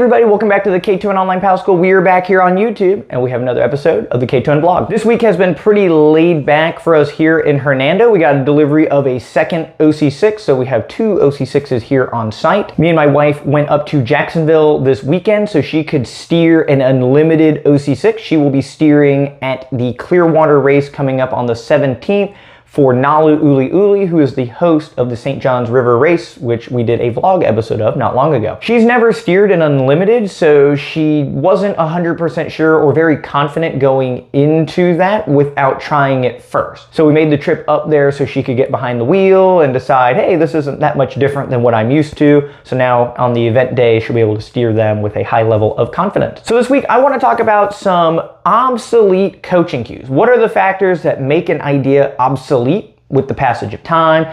everybody, welcome back to the K2N Online Paddle School. We are back here on YouTube and we have another episode of the K2N blog. This week has been pretty laid back for us here in Hernando. We got a delivery of a second OC6, so we have two OC6s here on site. Me and my wife went up to Jacksonville this weekend so she could steer an unlimited OC6. She will be steering at the Clearwater race coming up on the 17th. For Nalu Uli Uli, who is the host of the St. John's River race, which we did a vlog episode of not long ago. She's never steered an unlimited, so she wasn't 100% sure or very confident going into that without trying it first. So we made the trip up there so she could get behind the wheel and decide, hey, this isn't that much different than what I'm used to. So now on the event day, she'll be able to steer them with a high level of confidence. So this week, I want to talk about some obsolete coaching cues. What are the factors that make an idea obsolete with the passage of time?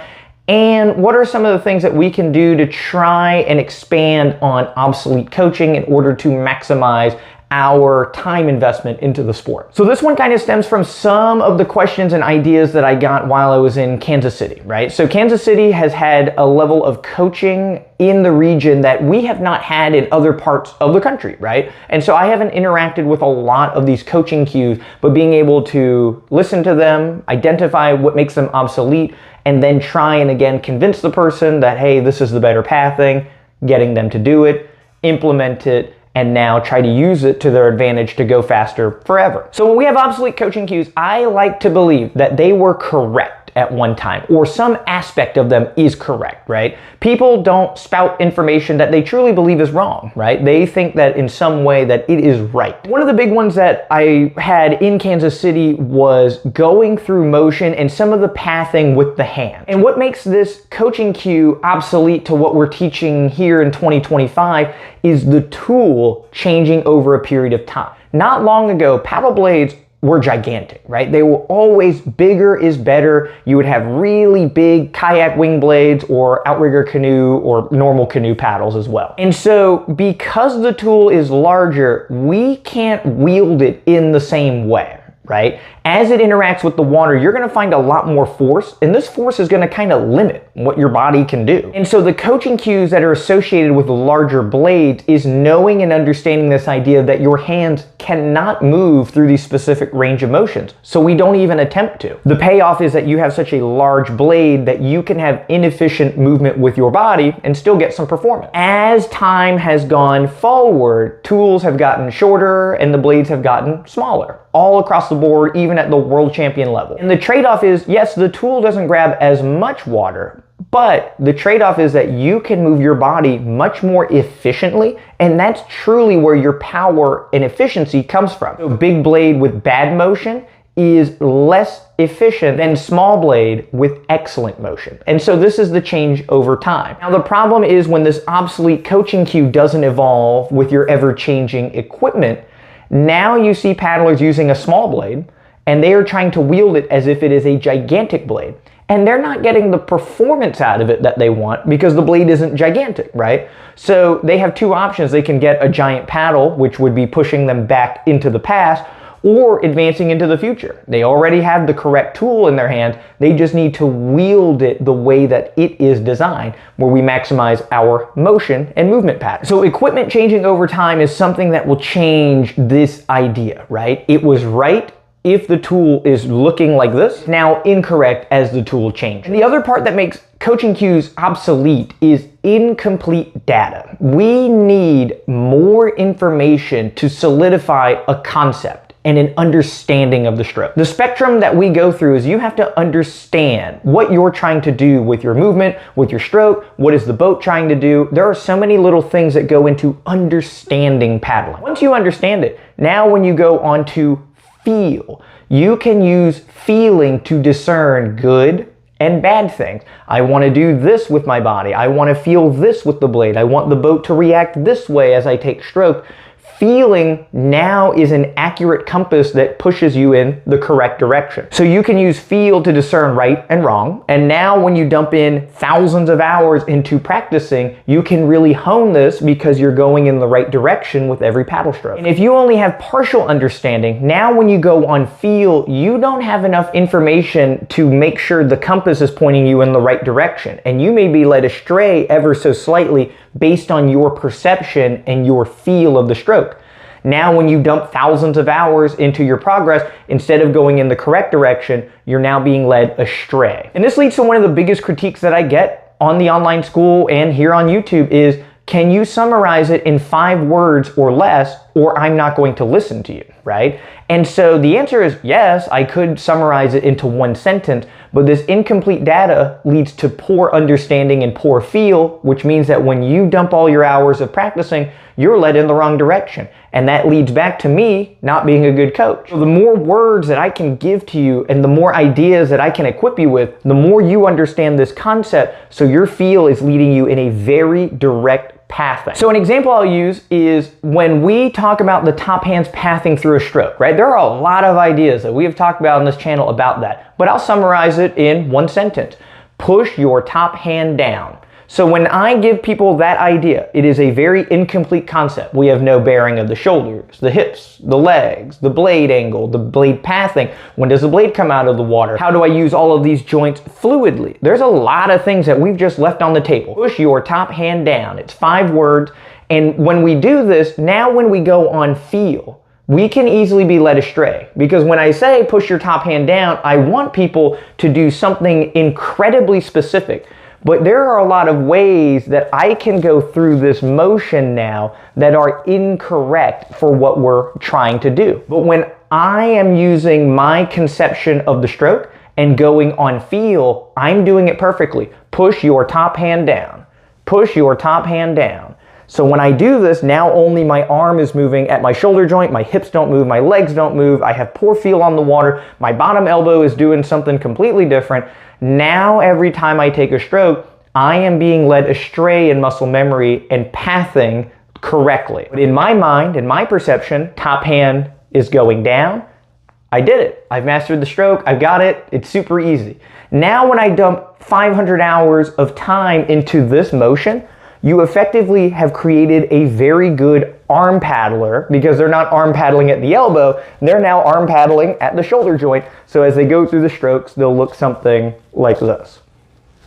And what are some of the things that we can do to try and expand on obsolete coaching in order to maximize our time investment into the sport? So this one kind of stems from some of the questions and ideas that I got while I was in Kansas City, right? So Kansas City has had a level of coaching in the region that we have not had in other parts of the country, right? And so I haven't interacted with a lot of these coaching cues, but being able to listen to them, identify what makes them obsolete, and then try and again convince the person that, hey, this is the better pathing, getting them to do it, implement it, and now try to use it to their advantage to go faster forever. So when we have obsolete coaching cues, I like to believe that they were correct at one time, or some aspect of them is correct, right? People don't spout information that they truly believe is wrong, right? They think that in some way that it is right. One of the big ones that I had in Kansas City was going through motion and some of the pathing with the hand. And what makes this coaching cue obsolete to what we're teaching here in 2025 is the tool changing over a period of time. Not long ago, paddle blades were gigantic, right? They were always bigger is better. You would have really big kayak wing blades or outrigger canoe or normal canoe paddles as well. And so because the tool is larger, we can't wield it in the same way, right? As it interacts with the water, you're gonna find a lot more force, and this force is gonna kind of limit what your body can do. And so the coaching cues that are associated with larger blades is knowing and understanding this idea that your hands cannot move through these specific range of motions. So we don't even attempt to. The payoff is that you have such a large blade that you can have inefficient movement with your body and still get some performance. As time has gone forward, tools have gotten shorter and the blades have gotten smaller, all across the board, even at the world champion level. And the trade-off is, yes, the tool doesn't grab as much water, but the trade-off is that you can move your body much more efficiently, and that's truly where your power and efficiency comes from. So big blade with bad motion is less efficient than small blade with excellent motion. And so this is the change over time. Now the problem is when this obsolete coaching cue doesn't evolve with your ever-changing equipment, now you see paddlers using a small blade and they are trying to wield it as if it is a gigantic blade. And they're not getting the performance out of it that they want because the blade isn't gigantic, right? So they have two options. They can get a giant paddle, which would be pushing them back into the past, or advancing into the future. They already have the correct tool in their hand. They just need to wield it the way that it is designed, where we maximize our motion and movement pattern. So equipment changing over time is something that will change this idea, right? It was right if the tool is looking like this, now incorrect as the tool changes. And the other part that makes coaching cues obsolete is incomplete data. We need more information to solidify a concept and an understanding of the stroke. The spectrum that we go through is you have to understand what you're trying to do with your movement, with your stroke, what is the boat trying to do. There are so many little things that go into understanding paddling. Once you understand it, now when you go on to feel, you can use feeling to discern good and bad things. I want to do this with my body. I want to feel this with the blade. I want the boat to react this way as I take stroke. Feeling now is an accurate compass that pushes you in the correct direction. So you can use feel to discern right and wrong. And now when you dump in thousands of hours into practicing, you can really hone this because you're going in the right direction with every paddle stroke. And if you only have partial understanding, now when you go on feel, you don't have enough information to make sure the compass is pointing you in the right direction. And you may be led astray ever so slightly based on your perception and your feel of the stroke. Now when you dump thousands of hours into your progress, instead of going in the correct direction, you're now being led astray. And this leads to one of the biggest critiques that I get on the online school and here on YouTube is, can you summarize it in 5 words or less, or I'm not going to listen to you, right? And so the answer is yes, I could summarize it into 1 sentence, but this incomplete data leads to poor understanding and poor feel, which means that when you dump all your hours of practicing, you're led in the wrong direction. And that leads back to me not being a good coach. So the more words that I can give to you and the more ideas that I can equip you with, the more you understand this concept, so your feel is leading you in a very direct pathing. So an example I'll use is when we talk about the top hands pathing through a stroke, right? There are a lot of ideas that we have talked about on this channel about that, but I'll summarize it in 1 sentence. Push your top hand down. So when I give people that idea, it is a very incomplete concept. We have no bearing of the shoulders, the hips, the legs, the blade angle, the blade pathing. When does the blade come out of the water? How do I use all of these joints fluidly? There's a lot of things that we've just left on the table. Push your top hand down. It's 5 words. And when we do this, now when we go on feel, we can easily be led astray. Because when I say push your top hand down, I want people to do something incredibly specific. But there are a lot of ways that I can go through this motion now that are incorrect for what we're trying to do. But when I am using my conception of the stroke and going on feel, I'm doing it perfectly. Push your top hand down. Push your top hand down. So when I do this, now only my arm is moving at my shoulder joint, my hips don't move, my legs don't move, I have poor feel on the water, my bottom elbow is doing something completely different. Now every time I take a stroke, I am being led astray in muscle memory and pathing correctly. But in my mind, in my perception, top hand is going down. I did it. I've mastered the stroke. I've got it. It's super easy. Now when I dump 500 hours of time into this motion, you effectively have created a very good arm paddler because they're not arm paddling at the elbow, they're now arm paddling at the shoulder joint. So as they go through the strokes, they'll look something like this.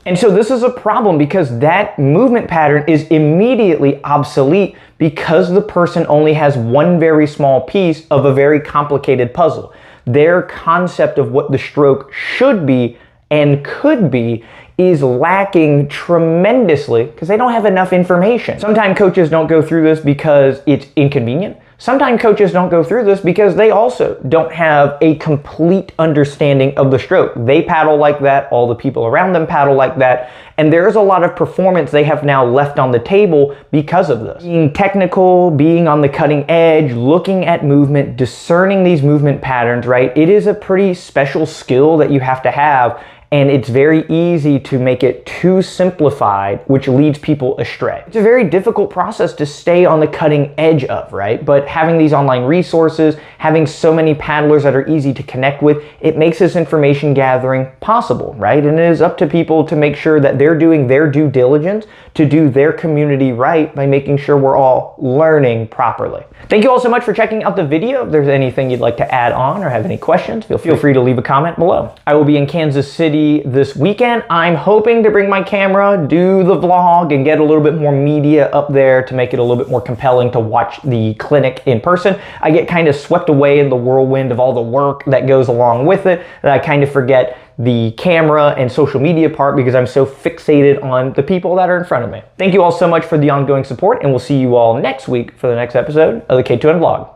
And so this is a problem because that movement pattern is immediately obsolete because the person only has one very small piece of a very complicated puzzle. Their concept of what the stroke should be and could be is lacking tremendously because they don't have enough information. Sometimes coaches don't go through this because it's inconvenient. Sometimes coaches don't go through this because they also don't have a complete understanding of the stroke. They paddle like that, all the people around them paddle like that, and there's a lot of performance they have now left on the table because of this. Being technical, being on the cutting edge, looking at movement, discerning these movement patterns, right? It is a pretty special skill that you have to have. And it's very easy to make it too simplified, which leads people astray. It's a very difficult process to stay on the cutting edge of, right? But having these online resources, having so many paddlers that are easy to connect with, it makes this information gathering possible, right? And it is up to people to make sure that they're doing their due diligence to do their community right by making sure we're all learning properly. Thank you all so much for checking out the video. If there's anything you'd like to add on or have any questions, feel free to leave a comment below. I will be in Kansas City this weekend. I'm hoping to bring my camera, do the vlog, and get a little bit more media up there to make it a little bit more compelling to watch the clinic in person. I get kind of swept away in the whirlwind of all the work that goes along with it that I kind of forget the camera and social media part because I'm so fixated on the people that are in front of me. Thank you all so much for the ongoing support, and we'll see you all next week for the next episode of the K2N vlog.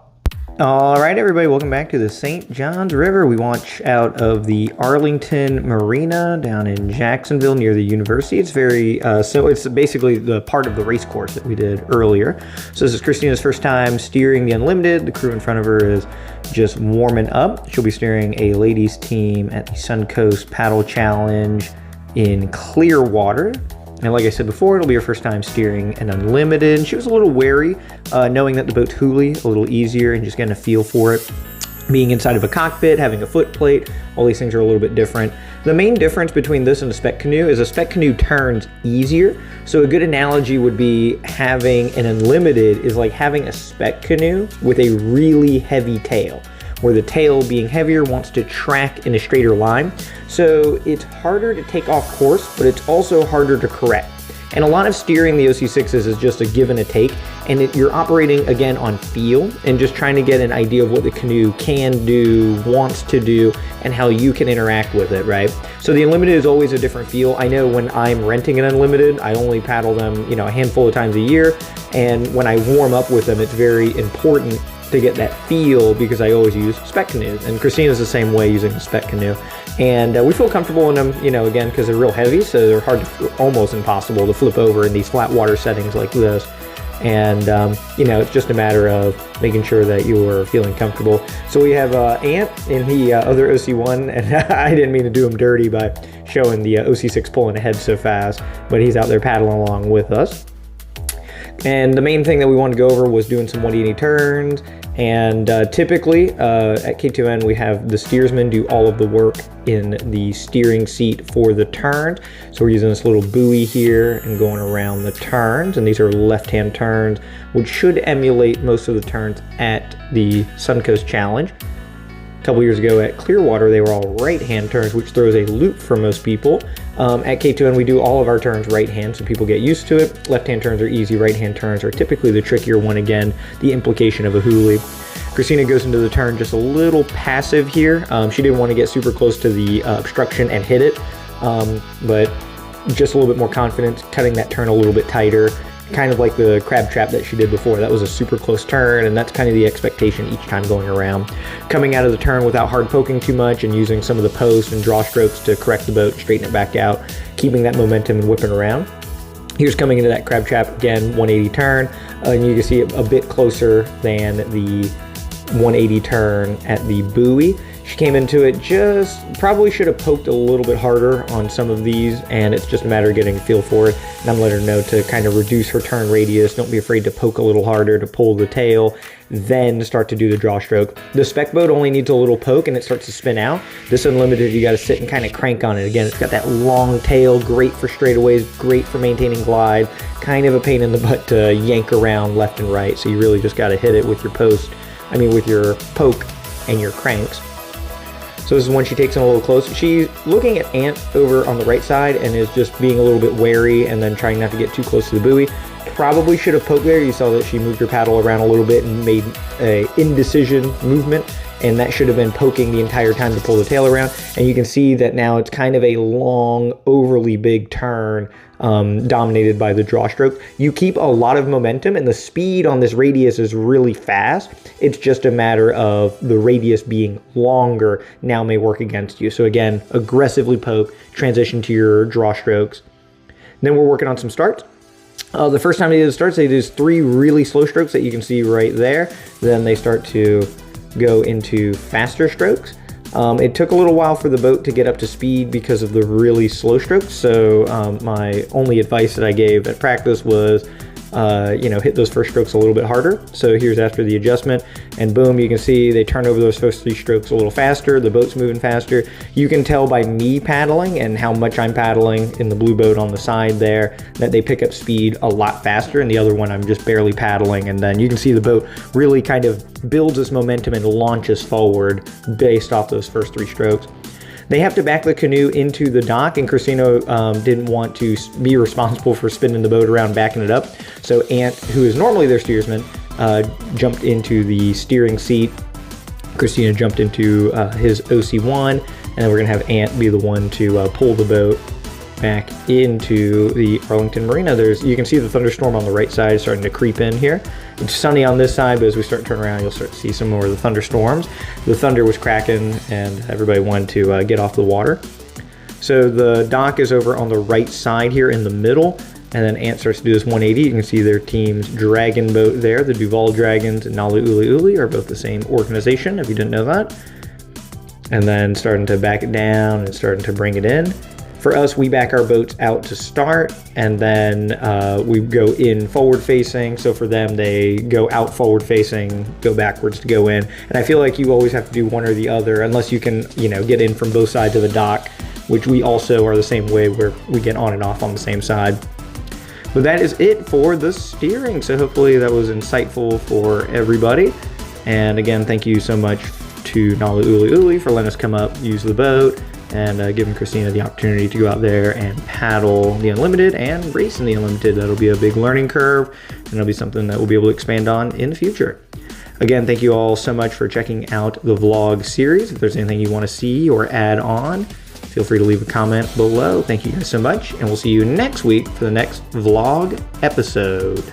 All right, everybody, welcome back to the St. Johns River. We launch out of the Arlington Marina down in Jacksonville near the university. It's very, so it's basically the part of the race course that we did earlier. So this is Christina's first time steering the Unlimited. The crew in front of her is just warming up. She'll be steering a ladies team at the Suncoast Paddle Challenge in Clearwater. And like I said before, it'll be her first time steering an Unlimited. She was a little wary, knowing that the boat's Hoolie, a little easier, and just getting a feel for it. Being inside of a cockpit, having a foot plate, all these things are a little bit different. The main difference between this and a spec canoe is a spec canoe turns easier. So a good analogy would be having an Unlimited is like having a spec canoe with a really heavy tail, where the tail being heavier wants to track in a straighter line. So it's harder to take off course, but it's also harder to correct. And a lot of steering the OC6s is just a give and a take, and you're operating again on feel and just trying to get an idea of what the canoe can do, wants to do, and how you can interact with it, right? So the Unlimited is always a different feel. I know when I'm renting an Unlimited, I only paddle them, a handful of times a year, and when I warm up with them, it's very important to get that feel because I always use spec canoes, and Christina's the same way using a spec canoe. And we feel comfortable in them, again, because they're real heavy, so they're hard to, almost impossible to flip over in these flat water settings like this. And, it's just a matter of making sure that you're feeling comfortable. So we have Ant in the other OC1, and I didn't mean to do him dirty by showing the OC6 pulling ahead so fast, but he's out there paddling along with us. And the main thing that we wanted to go over was doing some 180 turns. And typically at K2N, we have the steersman do all of the work in the steering seat for the turns. So we're using this little buoy here and going around the turns. And these are left-hand turns, which should emulate most of the turns at the Suncoast Challenge. A couple years ago at Clearwater, they were all right-hand turns, which throws a loop for most people. At K2N, we do all of our turns right-hand, so people get used to it. Left-hand turns are easy, right-hand turns are typically the trickier one. Again, the implication of a Hoolie. Christina goes into the turn just a little passive here. She didn't want to get super close to the obstruction and hit it, but just a little bit more confidence, cutting that turn a little bit tighter. Kind of like the crab trap that she did before. That was a super close turn, and that's kind of the expectation each time going around. Coming out of the turn without hard poking too much and using some of the posts and draw strokes to correct the boat, straighten it back out, keeping that momentum and whipping around. Here's coming into that crab trap again, 180 turn, and you can see it a bit closer than the 180 turn at the buoy. She came into it probably should have poked a little bit harder on some of these, and it's just a matter of getting a feel for it. And I'm letting her know to kind of reduce her turn radius. Don't be afraid to poke a little harder, to pull the tail, then start to do the draw stroke. The spec boat only needs a little poke and it starts to spin out. This Unlimited, you got to sit and kind of crank on it. Again, it's got that long tail, great for straightaways, great for maintaining glide, kind of a pain in the butt to yank around left and right. So you really just got to hit it with your with your poke and your cranks. So this is when she takes in a little close. She's looking at Ant over on the right side and is just being a little bit wary and then trying not to get too close to the buoy. Probably should have poked there. You saw that she moved her paddle around a little bit and made a indecision movement, and that should have been poking the entire time to pull the tail around. And you can see that now it's kind of a long, overly big turn, dominated by the draw stroke. You keep a lot of momentum, and the speed on this radius is really fast. It's just a matter of the radius being longer now may work against you. So again, aggressively poke, transition to your draw strokes. Then we're working on some starts. The first time they do the starts, they do 3 really slow strokes that you can see right there. Then they start to go into faster strokes. It took a little while for the boat to get up to speed because of the really slow strokes. So my only advice that I gave at practice was, hit those first strokes a little bit harder. So here's after the adjustment, and boom, you can see they turn over those first 3 strokes a little faster. The boat's moving faster. You can tell by me paddling and how much I'm paddling in the blue boat on the side there that they pick up speed a lot faster, and the other one I'm just barely paddling. And then you can see the boat really kind of builds its momentum and launches forward based off those first 3 strokes. They have to back the canoe into the dock, and Christina didn't want to be responsible for spinning the boat around, backing it up. So Ant, who is normally their steersman, jumped into the steering seat. Christina jumped into his OC1, and then we're gonna have Ant be the one to pull the boat back into the Arlington Marina. You can see the thunderstorm on the right side starting to creep in here. It's sunny on this side, but as we start to turn around, you'll start to see some more of the thunderstorms. The thunder was cracking and everybody wanted to get off the water. So the dock is over on the right side here in the middle, and then Ant starts to do this 180. You can see their team's dragon boat there. The Duval Dragons and Nalu Uli Uli are both the same organization, if you didn't know that. And then starting to back it down and starting to bring it in. For us, we back our boats out to start, and then we go in forward facing. So for them, they go out forward facing, go backwards to go in. And I feel like you always have to do one or the other, unless you can, you know, get in from both sides of the dock, which we also are the same way, where we get on and off on the same side. But that is it for the steering. So hopefully that was insightful for everybody. And again, thank you so much to Nala Uli Uli for letting us come up, use the boat, and giving Christina the opportunity to go out there and paddle the Unlimited and race in the Unlimited. That'll be a big learning curve, and it'll be something that we'll be able to expand on in the future. Again, thank you all so much for checking out the vlog series. If there's anything you want to see or add on, feel free to leave a comment below. Thank you guys so much, and we'll see you next week for the next vlog episode.